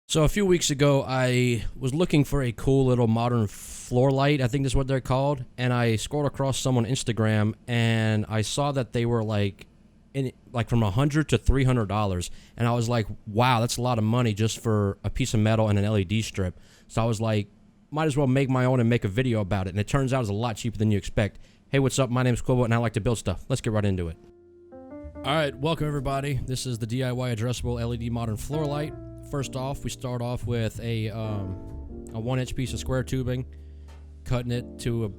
So a few weeks ago, I was looking for a cool little modern floor light. I think that's what they're called. And I scrolled across some on Instagram, and I saw that they were like from $100 to $300. And I was like, wow, that's a lot of money just for a piece of metal and an LED strip. So I was like, might as well make my own and make a video about it. And it turns out it's a lot cheaper than you expect. Hey, what's up? My name's Quibble, and I like to build stuff. Let's get right into it. All right, welcome everybody. This is the DIY addressable LED modern floor light. First off, we start off with a 1-inch piece of square tubing, cutting it to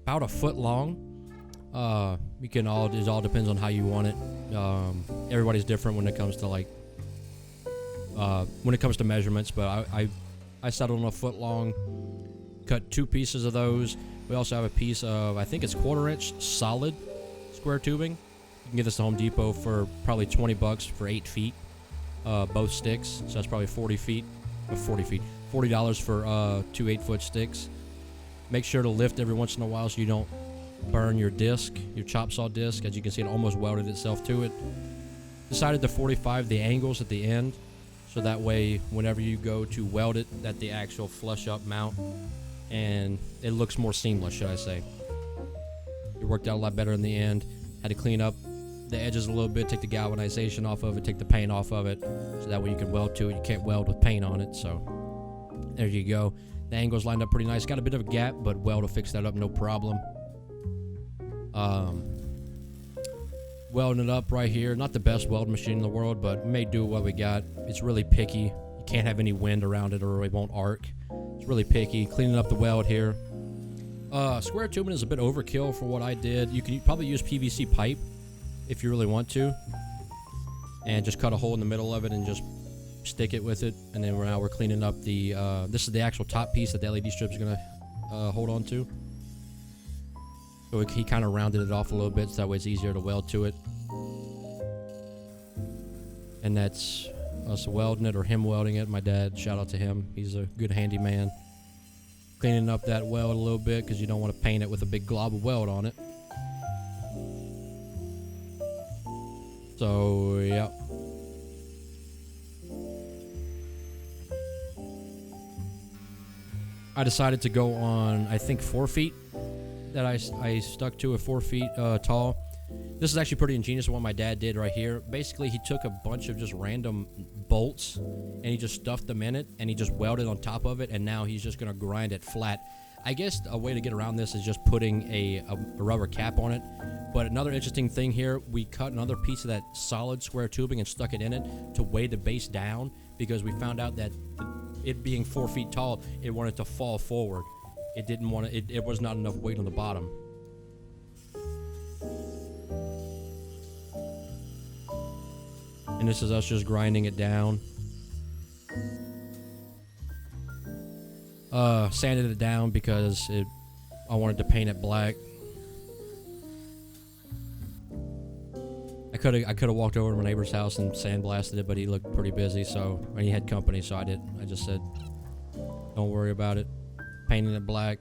about a foot long. It all depends on how you want it. Everybody's different when it comes to measurements, but I settled on a foot long. Cut 2 pieces of those. We also have a piece of, I think it's 1/4-inch solid square tubing. You can get this at Home Depot for probably $20 for 8 feet. Both sticks, so that's probably $40 for 2 8-foot sticks. Make sure to lift every once in a while so you don't burn your disc, your chop saw disc. As you can see, it almost welded itself to it. Decided to 45 the angles at the end, so that way whenever you go to weld it, that the actual flush up mount, and it looks more seamless, should I say. It worked out a lot better in the end. Had to clean up the edges a little bit, take the galvanization off of it, take the paint off of it, so that way you can weld to it. You can't weld with paint on it, so there you go. The angles lined up pretty nice. Got a bit of a gap, but weld will fix that up, no problem. Welding it up right here. Not the best weld machine in the world, but may do what we got. It's really picky. You can't have any wind around it or it won't arc. It's really picky. Cleaning up the weld here. Square tubing is a bit overkill for what I did. You can probably use PVC pipe if you really want to, and just cut a hole in the middle of it and just stick it with it. And then now we're cleaning up the this is the actual top piece that the LED strip is gonna hold on to. So he kind of rounded it off a little bit so that way it's easier to weld to it. And that's us welding it, or him welding it. My dad, shout out to him, he's a good handyman. Cleaning up that weld a little bit because you don't want to paint it with a big glob of weld on it. So, yeah. I decided to go on, I think, 4 feet. That I stuck to a 4 feet tall. This is actually pretty ingenious what my dad did right here. Basically, he took a bunch of just random bolts and he just stuffed them in it and he just welded on top of it, and now he's just going to grind it flat. I guess a way to get around this is just putting a rubber cap on it. But another interesting thing here, we cut another piece of that solid square tubing and stuck it in it to weigh the base down, because we found out that it being 4 feet tall, it wanted to fall forward. It didn't want to, it was not enough weight on the bottom. And this is us just grinding it down. Sanded it down because I wanted to paint it black. I could have walked over to my neighbor's house and sandblasted it, but he looked pretty busy, and he had company, so I just said, don't worry about it. Painting it black.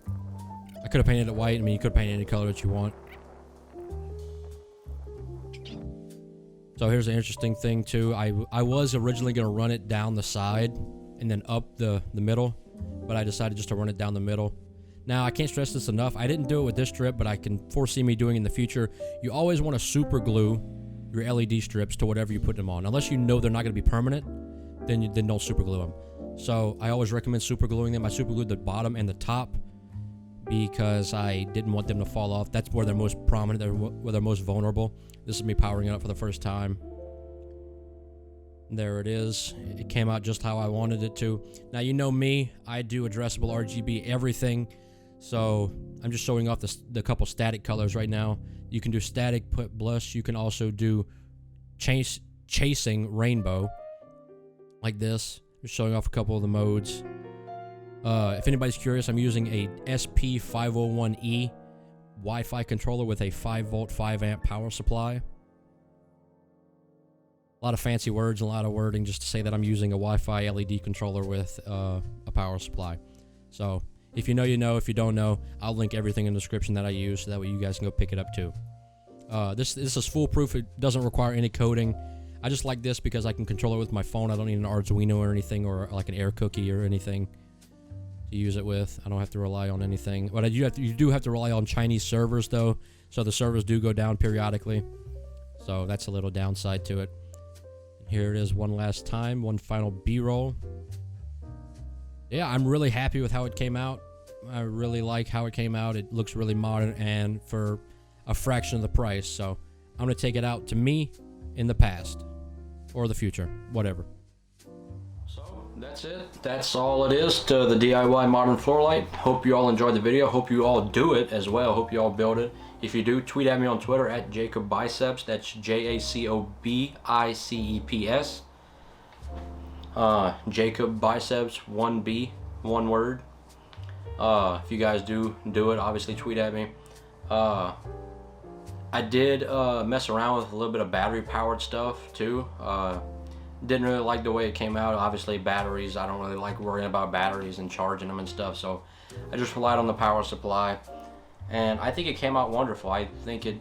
I could have painted it white. I mean, you could paint any color that you want. So here's an interesting thing too. I was originally going to run it down the side and then up the middle, but I decided just to run it down the middle. Now, I can't stress this enough. I didn't do it with this strip, but I can foresee me doing it in the future. You always want to super glue your LED strips to whatever you put them on. Unless you know they're not going to be permanent, then don't super glue them. So I always recommend super gluing them. I super glued the bottom and the top because I didn't want them to fall off. That's where they're most prominent, where they're most vulnerable. This is me powering it up for the first time. There it is. It came out just how I wanted it to. Now, you know me, I do addressable RGB everything. So I'm just showing off the couple static colors right now. You can do static, put blush. You can also do chasing rainbow like this. Just showing off a couple of the modes. If anybody's curious, I'm using a SP501E Wi-Fi controller with a 5-volt, 5-amp power supply. A lot of fancy words and a lot of wording just to say that I'm using a Wi-Fi LED controller with a power supply. So if you know, you know. If you don't know, I'll link everything in the description that I use, so that way you guys can go pick it up too. This is foolproof. It doesn't require any coding. I just like this because I can control it with my phone. I don't need an Arduino or anything, or like an air cookie or anything to use it with. I don't have to rely on anything. But you do have to rely on Chinese servers though, so the servers do go down periodically. So that's a little downside to it. Here it is one last time, one final B-roll. Yeah, I'm really happy with how it came out. I really like how it came out. It looks really modern and for a fraction of the price. So I'm going to take it out to me in the past or the future, whatever. So that's it. That's all it is to the DIY modern floor light. Hope you all enjoyed the video. Hope you all do it as well. Hope you all build it. If you do, tweet at me on Twitter at Jacob Biceps. That's JACOBICEPS. Jacob Biceps, 1B, one word. If you guys do it, obviously tweet at me. I did mess around with a little bit of battery powered stuff too. Didn't really like the way it came out. Obviously batteries, I don't really like worrying about batteries and charging them and stuff, so I just relied on the power supply, and I think it came out wonderful. I think it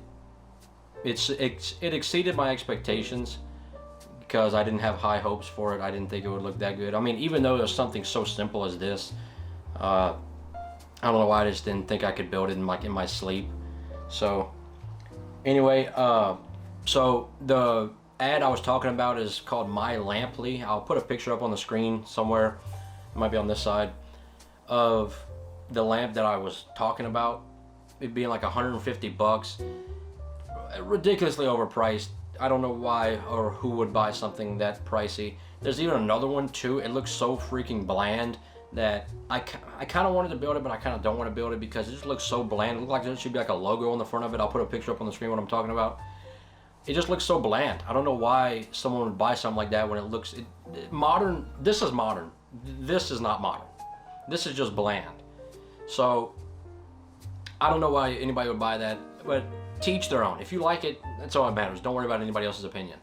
exceeded my expectations because I didn't have high hopes for it. I didn't think it would look that good. I mean, even though it was something so simple as this, I don't know why I just didn't think I could build it in my sleep. So anyway, so the ad I was talking about is called My Lamply. I'll put a picture up on the screen somewhere. It might be on this side of the lamp that I was talking about. It being like 150 bucks, ridiculously overpriced. I don't know why or who would buy something that pricey. There's even another one too. It looks so freaking bland that I kind of wanted to build it, but I kind of don't want to build it because it just looks so bland. It looks like there should be like a logo on the front of it. I'll put a picture up on the screen what I'm talking about. It just looks so bland. I don't know why someone would buy something like that when it looks modern. This is modern. This is not modern. This is just bland. So I don't know why anybody would buy that, but to each their own. If you like it, that's all that matters. Don't worry about anybody else's opinion.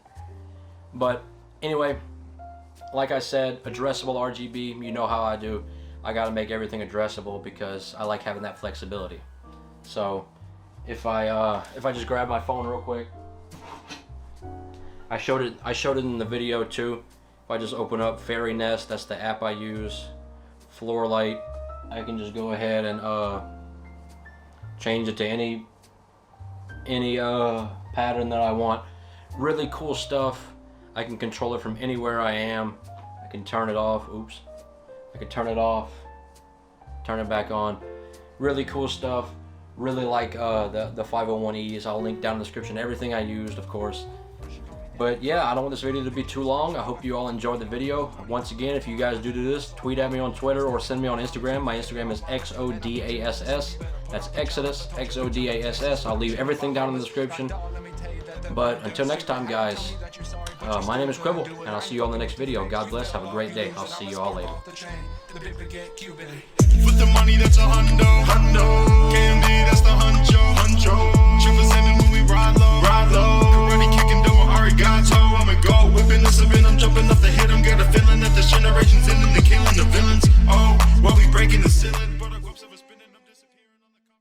But anyway, like I said, addressable RGB, you know how I do. I gotta make everything addressable because I like having that flexibility. So if I just grab my phone real quick, I showed it in the video too. If I just open up Fairy Nest, that's the app I use. Floor light, I can just go ahead and change it to any pattern that I want. Really cool stuff. I can control it from anywhere I am. I can turn it off. Oops. I can turn it off, turn it back on. Really cool stuff. Really like the 501Es. I'll link down in the description everything I used, of course. But yeah, I don't want this video to be too long. I hope you all enjoyed the video. Once again, if you guys do this, tweet at me on Twitter or send me on Instagram. My Instagram is XODASS. That's Exodus, XODASS. I'll leave everything down in the description. But until next time, guys, my name is Quibble, and I'll see you on the next video. God bless. Have a great day. I'll see you all later. With the money, that's a hundo. KMD, that's the huncho.